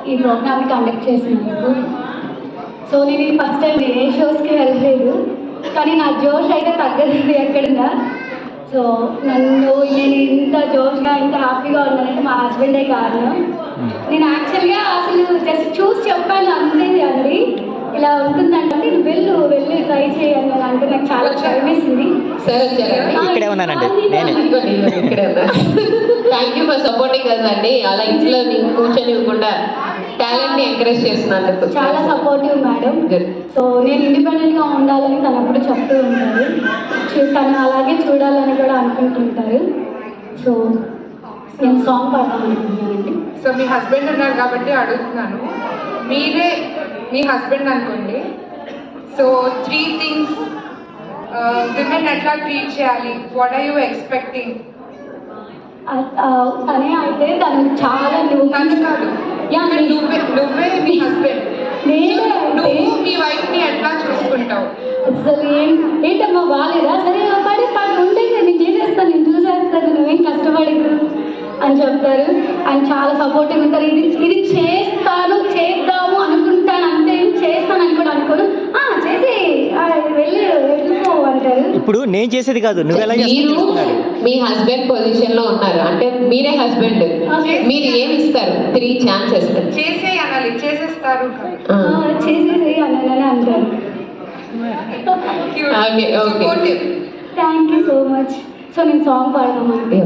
ఈ programme conduct చేసినందుకు. So నేను ఇది ఫస్ట్ టైం ఏ షోస్కి వెళ్ళలేదు, కానీ నా జోష్ అయితే తగ్గలేదు ఎక్కడున్నా. సో నేను ఇంత జోష్గా ఇంత హ్యాపీగా ఉన్నానంటే మా హస్బెండే కారణం. నేను యాక్చువల్గా అసలు జస్ట్ చూసి చెప్పాను అంతే అండి, ఇలా ఉంటుందంటే నేను వెళ్ళి ట్రై చేయాలి అని అంటే నాకు చాలా భయమేసింది. ఇక్కడే ఉన్నానండి, thank you for supporting us అండి. అలా ఇంట్లో నేను కూర్చొని ఇవ్వకుండా టాలెంట్ ని ఎంకరేజ్ చేస్తున్నందుకు చాలా సపోర్టివ్ మేడం. సో నేను ఇండిపెండెంట్గా ఉండాలని తను అప్పుడు చెప్తూ ఉంటారు, తను అలాగే చూడాలని కూడా అనుకుంటుంటారు. సో నేను సాంగ్ పాడతామనుకుంటున్నానండి. సో మీ హస్బెండ్ ఉన్నారు కాబట్టి అడుగుతున్నాను, మీరే మీ హస్బెండ్ అనుకోండి. సో 3 things విమెన్ ఎట్లా ట్రీట్ చేయాలి, వాట్ ఆర్ యూ ఎక్స్పెక్టింగ్? తనే అయితే తను చాలా తను కాదు, నువ్వే మీ హస్బెండ్, నువ్వు మీ వైఫ్ ని ఎట్లా చూసుకుంటావు? అసలు ఏంటమ్మా బాగాలేదా, సరే పడి ఉంటే నేను చేసేస్తాను, నేను చూసేస్తాను, నువ్వేం కష్టపడకు అని చెప్తారు. ఆయన చాలా సపోర్టివ్ ఉంటారు. ఇది చేద్దాము అనుకుంటాను, అంతే చేస్తానని కూడా అనుకోను, చేసి వెళ్ళిపో అంటారు. ఇప్పుడు నేను చేసేది కాదు, నువ్వు ఎలా చేస్తున్నారు? మీ హస్బెండ్ పొజిషన్ లో ఉన్నారు అంటే మీరే హస్బెండ్, మీరు ఏమి ఇస్తారు? 3 chances చేసే అనాలి, చేసేస్తారు చేసేసి అనాలని అంటారు. Thank you so much. So నేను సాంగ్ పాడదామంటే,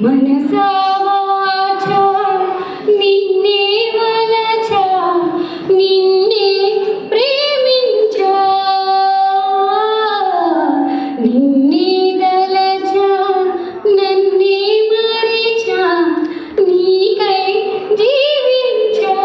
మనసా వాచా నిన్నే వలచా నిన్నే ప్రేమించా నిన్నే దలచా నన్నే మరిచా నీకై జీవించా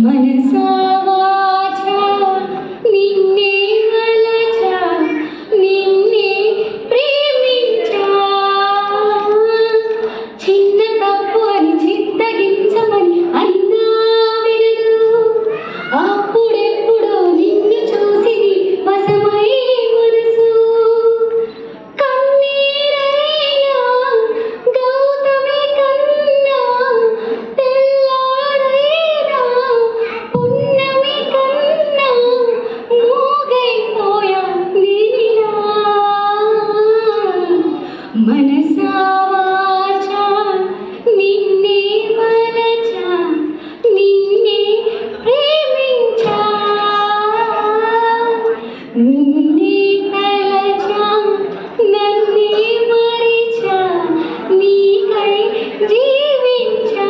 మనసా వాచా నిన్నే వలచా నిన్నే ప్రేమించా చిన్న తప్పు అని చిత్తగించమని అన్నా వినదు, అప్పుడెప్పుడో నిన్ను చూసి వశమై మనసు కన్నీరైనా గౌతమి కన్నా తెల్లారైనా పున్నమి కన్నా మూగైపోయా నీలా. మనసా వాచా నిన్నే వలచా నిన్నే ప్రేమించా నిన్నే తలచా నన్నే మరిచా నీకై జీవించా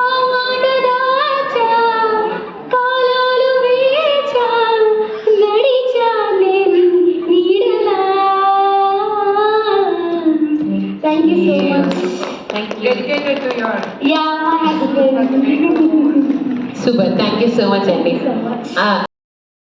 ఆ మాట దాచా కాలాలు వేచా నడిచా నేను నీడలా. Thank you so much. Dedicated to your యా my husband. Super, thank you so much అండి. So much.